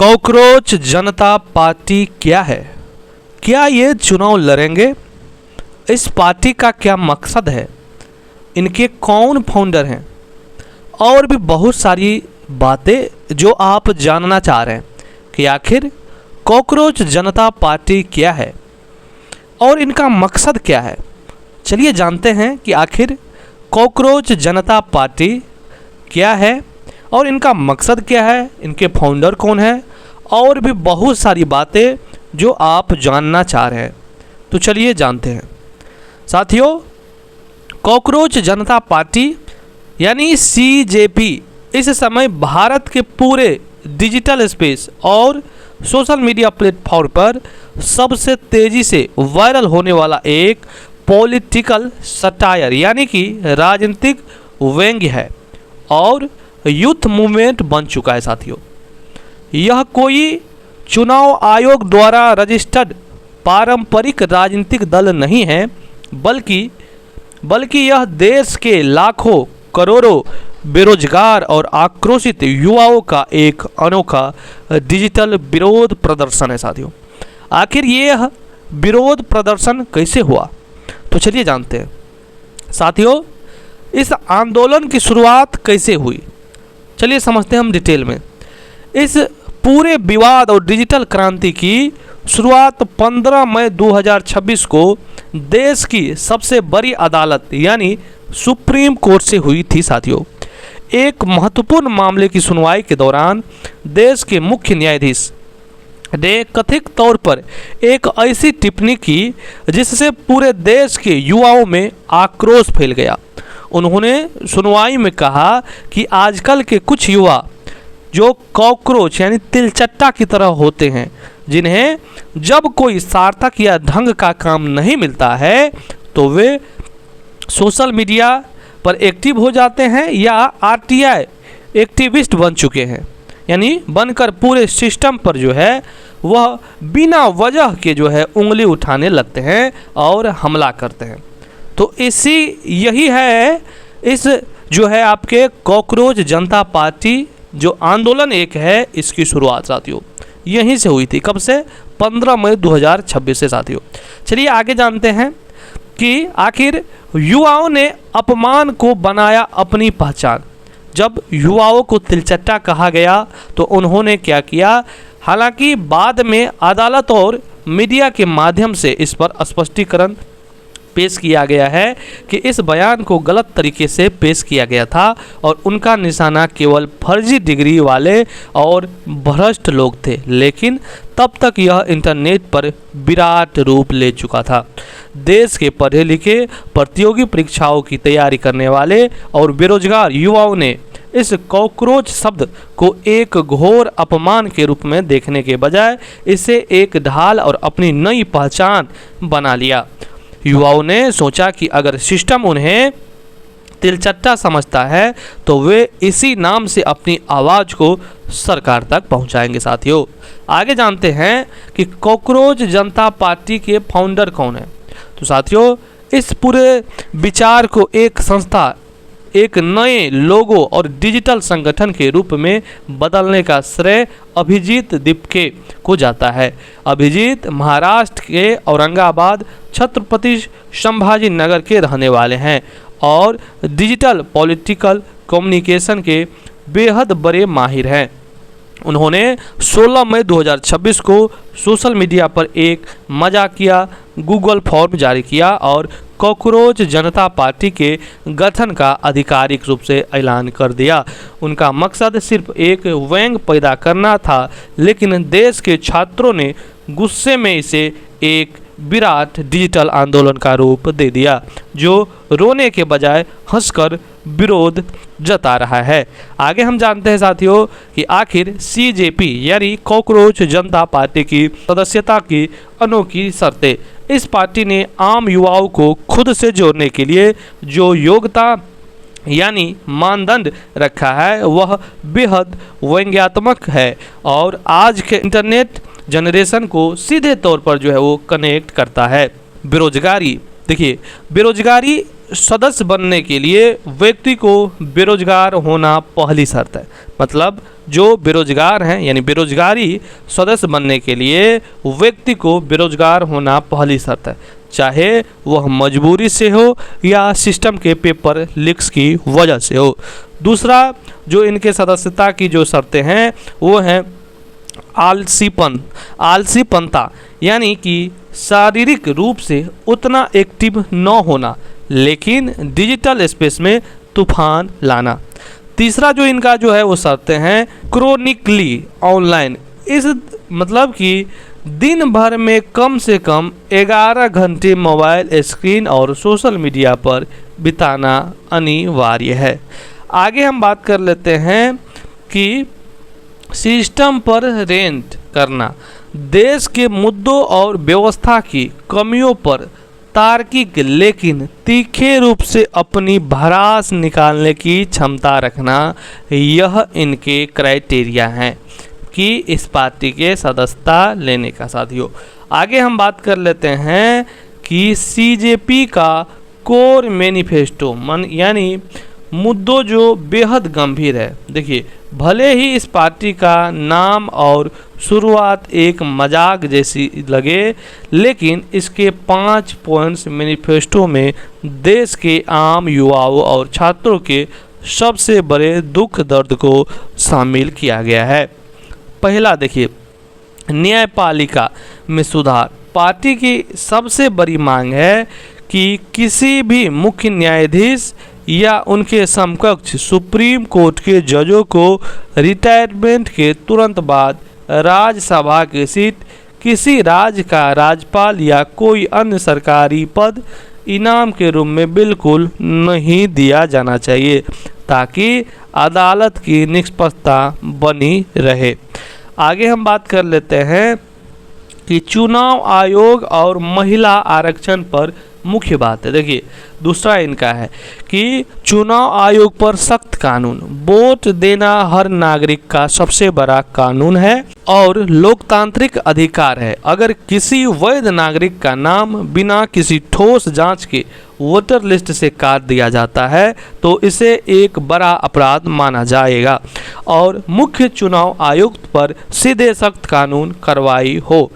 Cockroach जनता party क्या है? क्या ये चुनाव लड़ेंगे? इस पार्टी का क्या मकसद है? इनके कौन फाउंडर हैं? और भी बहुत सारी बातें जो आप जानना चाह रहे हैं कि आखिर कॉकरोच जनता पार्टी क्या है और इनका मकसद क्या है। चलिए जानते हैं कि आखिर कॉकरोच जनता पार्टी क्या है और इनका मकसद क्या है, इनके फाउंडर कौन है और भी बहुत सारी बातें जो आप जानना चाह रहे हैं। तो चलिए जानते हैं। साथियों, कॉकरोच जनता पार्टी यानी सीजेपी इस समय भारत के पूरे डिजिटल स्पेस और सोशल मीडिया प्लेटफॉर्म पर सबसे तेज़ी से वायरल होने वाला एक पॉलिटिकल सटायर यानी कि राजनीतिक व्यंग्य है और यूथ मूवमेंट बन चुका है। साथियों, यह कोई चुनाव आयोग द्वारा रजिस्टर्ड पारंपरिक राजनीतिक दल नहीं है, बल्कि यह देश के लाखों करोड़ों बेरोजगार और आक्रोशित युवाओं का एक अनोखा डिजिटल विरोध प्रदर्शन है। साथियों, आखिर यह विरोध प्रदर्शन कैसे हुआ, तो चलिए जानते हैं। साथियों, इस आंदोलन की शुरुआत कैसे हुई, चलिए समझते हैं हम डिटेल में। इस पूरे विवाद और डिजिटल क्रांति की शुरुआत 15 मई 2026 को देश की सबसे बड़ी अदालत यानी सुप्रीम कोर्ट से हुई थी। साथियों, एक महत्वपूर्ण मामले की सुनवाई के दौरान देश के मुख्य न्यायाधीश ने कथित तौर पर एक ऐसी टिप्पणी की जिससे पूरे देश के युवाओं में आक्रोश फैल गया। उन्होंने सुनवाई में कहा कि आजकल के कुछ युवा जो कॉकरोच यानी तिलचट्टा की तरह होते हैं, जिन्हें जब कोई सार्थक या ढंग का काम नहीं मिलता है तो वे सोशल मीडिया पर एक्टिव हो जाते हैं या आरटीआई एक्टिविस्ट बन चुके हैं, यानी बनकर पूरे सिस्टम पर जो है वह बिना वजह के जो है उंगली उठाने लगते हैं और हमला करते हैं। तो यही है इस जो है आपके कॉकरोच जनता पार्टी जो आंदोलन एक है, इसकी शुरुआत साथियों यहीं से हुई थी। कब से? 15 मई 2026 से। साथियों, चलिए आगे जानते हैं कि आखिर युवाओं ने अपमान को बनाया अपनी पहचान। जब युवाओं को तिलचट्टा कहा गया तो उन्होंने क्या किया? हालांकि बाद में अदालत और मीडिया के माध्यम से इस पर स्पष्टीकरण पेश किया गया है कि इस बयान को गलत तरीके से पेश किया गया था और उनका निशाना केवल फर्जी डिग्री वाले और भ्रष्ट लोग थे। लेकिन तब तक यह इंटरनेट पर विराट रूप ले चुका था। देश के पढ़े लिखे प्रतियोगी परीक्षाओं की तैयारी करने वाले और बेरोजगार युवाओं ने इस कॉकरोच शब्द को एक घोर अपमान के रूप में देखने के बजाय इसे एक ढाल और अपनी नई पहचान बना लिया। युवाओं ने सोचा कि अगर सिस्टम उन्हें तिलचट्टा समझता है तो वे इसी नाम से अपनी आवाज़ को सरकार तक पहुंचाएंगे। साथियों, आगे जानते हैं कि कॉकरोच जनता पार्टी के फाउंडर कौन है। तो साथियों, इस पूरे विचार को एक संस्था, एक नए लोगो और डिजिटल संगठन के रूप में बदलने का श्रेय अभिजीत दीपके को जाता है। अभिजीत महाराष्ट्र के औरंगाबाद छत्रपति संभाजी नगर के रहने वाले हैं और डिजिटल पॉलिटिकल कम्युनिकेशन के बेहद बड़े माहिर हैं। उन्होंने 16 मई 2026 को सोशल मीडिया पर एक मजाकिया गूगल फॉर्म जारी किया और कॉकरोच जनता पार्टी के गठन का आधिकारिक रूप से ऐलान कर दिया। उनका मकसद सिर्फ एक व्यंग्य पैदा करना था, लेकिन देश के छात्रों ने गुस्से में इसे एक विराट डिजिटल आंदोलन का रूप दे दिया जो रोने के बजाय हंसकर विरोध जता रहा है। आगे हम जानते हैं साथियों कि आखिर सीजेपी यानी कॉकरोच जनता पार्टी की सदस्यता की अनोखी शर्तें। इस पार्टी ने आम युवाओं को खुद से जोड़ने के लिए जो योग्यता यानी मानदंड रखा है वह बेहद व्यंग्यात्मक है और आज के इंटरनेट जनरेशन को सीधे तौर पर जो है वो कनेक्ट करता है। बेरोजगारी, देखिए, बेरोजगारी सदस्य बनने के लिए व्यक्ति को बेरोजगार होना पहली शर्त है। मतलब जो बेरोजगार हैं यानी बेरोजगारी सदस्य बनने के लिए व्यक्ति को बेरोजगार होना पहली शर्त है, चाहे वह मजबूरी से हो या सिस्टम के पेपर लीक्स की वजह से हो। दूसरा जो इनके सदस्यता की जो शर्तें हैं वो हैं आलसीपनता, यानी कि शारीरिक रूप से उतना एक्टिव न होना लेकिन डिजिटल स्पेस में तूफान लाना। तीसरा जो इनका जो है वो शर्तें हैं क्रोनिकली ऑनलाइन, इस मतलब कि दिन भर में कम से कम 11 घंटे मोबाइल स्क्रीन और सोशल मीडिया पर बिताना अनिवार्य है। आगे हम बात कर लेते हैं कि सिस्टम पर रेंट करना, देश के मुद्दों और व्यवस्था की कमियों पर तार्किक लेकिन तीखे रूप से अपनी भड़ास निकालने की क्षमता रखना, यह इनके क्राइटेरिया हैं कि इस पार्टी के सदस्यता लेने का। साथियों आगे हम बात कर लेते हैं कि सीजेपी का कोर मैनिफेस्टो यानी मुद्दों जो बेहद गंभीर है। देखिए भले ही इस पार्टी का नाम और शुरुआत एक मजाक जैसी लगे, लेकिन इसके 5 पॉइंट्स मैनिफेस्टो में देश के आम युवाओं और छात्रों के सबसे बड़े दुख दर्द को शामिल किया गया है। पहला देखिए, न्यायपालिका में सुधार। पार्टी की सबसे बड़ी मांग है कि किसी भी मुख्य न्यायाधीश या उनके समकक्ष सुप्रीम कोर्ट के जजों को रिटायरमेंट के तुरंत बाद राज्यसभा की सीट, किसी राज्य का राज्यपाल या कोई अन्य सरकारी पद इनाम के रूप में बिल्कुल नहीं दिया जाना चाहिए, ताकि अदालत की निष्पक्षता बनी रहे। आगे हम बात कर लेते हैं कि चुनाव आयोग और महिला आरक्षण पर मुख्य बात है। देखिए दूसरा इनका है कि चुनाव आयोग पर सख्त कानून। वोट देना हर नागरिक का सबसे बड़ा कानून है और लोकतांत्रिक अधिकार है। अगर किसी वैध नागरिक का नाम बिना किसी ठोस जांच के वोटर लिस्ट से काट दिया जाता है तो इसे एक बड़ा अपराध माना जाएगा और मुख्य चुनाव आयुक्त पर सीधे सख्त कानून कार्रवाई हो।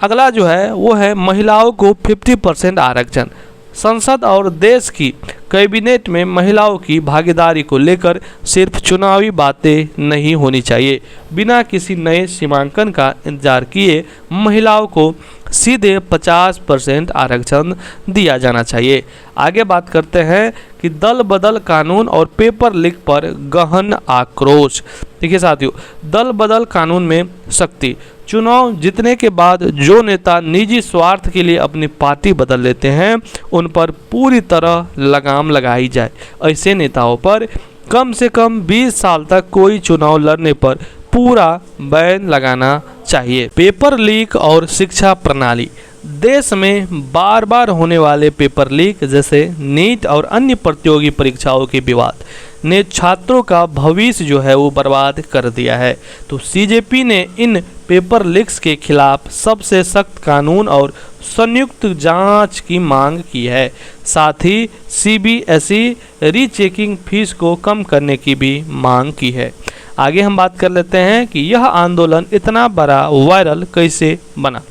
अगला जो है वो है महिलाओं को 50% आरक्षण। संसद और देश की कैबिनेट में महिलाओं की भागीदारी को लेकर सिर्फ चुनावी बातें नहीं होनी चाहिए। बिना किसी नए सीमांकन का इंतजार किए महिलाओं को सीधे 50% आरक्षण दिया जाना चाहिए। आगे बात करते हैं कि दल बदल कानून और पेपर लीक पर गहन आक्रोश। देखिए साथियों, दल बदल कानून में सख्ती। चुनाव जीतने के बाद जो नेता निजी स्वार्थ के लिए अपनी पार्टी बदल लेते हैं उन पर पूरी तरह लगाम लगाई जाए। ऐसे नेताओं पर कम से कम 20 साल तक कोई चुनाव लड़ने पर पूरा बैन लगाना चाहिए। पेपर लीक और शिक्षा प्रणाली। देश में बार बार होने वाले पेपर लीक जैसे नीट और अन्य प्रतियोगी परीक्षाओं के विवाद ने छात्रों का भविष्य जो है वो बर्बाद कर दिया है। तो सीजेपी ने इन पेपर लीक्स के खिलाफ सबसे सख्त कानून और संयुक्त जांच की मांग की है। साथ ही सीबीएसई रीचेकिंग फीस को कम करने की भी मांग की है। आगे हम बात कर लेते हैं कि यह आंदोलन इतना बड़ा वायरल कैसे बना।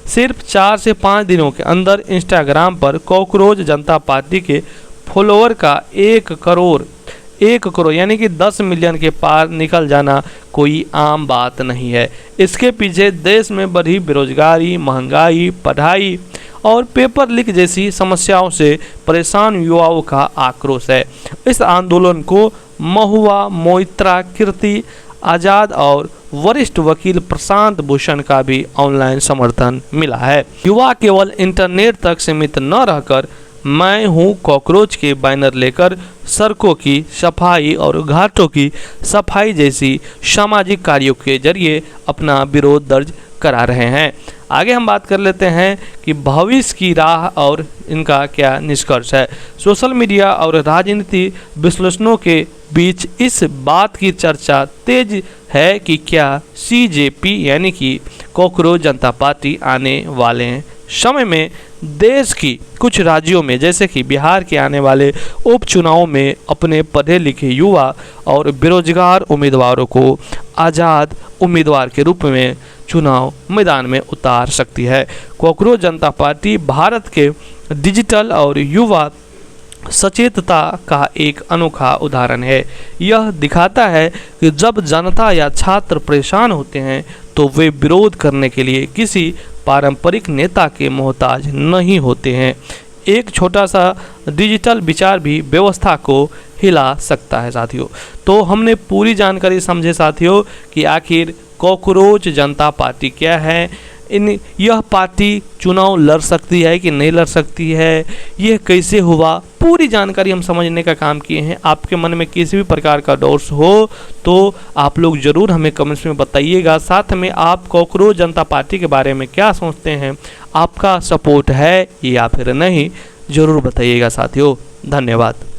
सिर्फ 4 से 5 दिनों के अंदर इंस्टाग्राम पर कॉकरोच जनता पार्टी के फॉलोअर का 1 करोड़ यानी कि 10 मिलियन के पार निकल जाना कोई आम बात नहीं है। इसके पीछे देश में बढ़ी बेरोजगारी, महंगाई, पढ़ाई और पेपर लीक जैसी समस्याओं से परेशान युवाओं का आक्रोश है। इस आंदोलन को महुआ मोइत्रा, कीर्ति आज़ाद और वरिष्ठ वकील प्रशांत भूषण का भी ऑनलाइन समर्थन मिला है। युवा केवल इंटरनेट तक सीमित न रहकर मैं हूँ कॉकरोच के बैनर लेकर सड़कों की सफाई और घाटों की सफाई जैसी सामाजिक कार्यों के जरिए अपना विरोध दर्ज करा रहे हैं। आगे हम बात कर लेते हैं कि भविष्य की राह और इनका क्या निष्कर्ष है। सोशल मीडिया और राजनीति विश्लेषणों के बीच इस बात की चर्चा तेज है कि क्या सीजेपी यानी कि कॉकरोच जनता पार्टी आने वाले समय में देश की कुछ राज्यों में जैसे कि बिहार के आने वाले उपचुनाव में अपने पढ़े लिखे युवा और बेरोजगार उम्मीदवारों को आज़ाद उम्मीदवार के रूप में चुनाव मैदान में उतार सकती है। कॉकरोच जनता पार्टी भारत के डिजिटल और युवा सचेतता का एक अनोखा उदाहरण है। यह दिखाता है कि जब जनता या छात्र परेशान होते हैं तो वे विरोध करने के लिए किसी पारंपरिक नेता के मोहताज नहीं होते हैं। एक छोटा सा डिजिटल विचार भी व्यवस्था को हिला सकता है साथियों। तो हमने पूरी जानकारी समझे साथियों कि आखिर कॉकरोच जनता पार्टी क्या है, यह पार्टी चुनाव लड़ सकती है कि नहीं लड़ सकती है, यह कैसे हुआ, पूरी जानकारी हम समझने का काम किए हैं। आपके मन में किसी भी प्रकार का डाउट्स हो तो आप लोग ज़रूर हमें कमेंट्स में बताइएगा। साथ में आप कॉकरोच जनता पार्टी के बारे में क्या सोचते हैं, आपका सपोर्ट है या फिर नहीं, ज़रूर बताइएगा साथियों। धन्यवाद।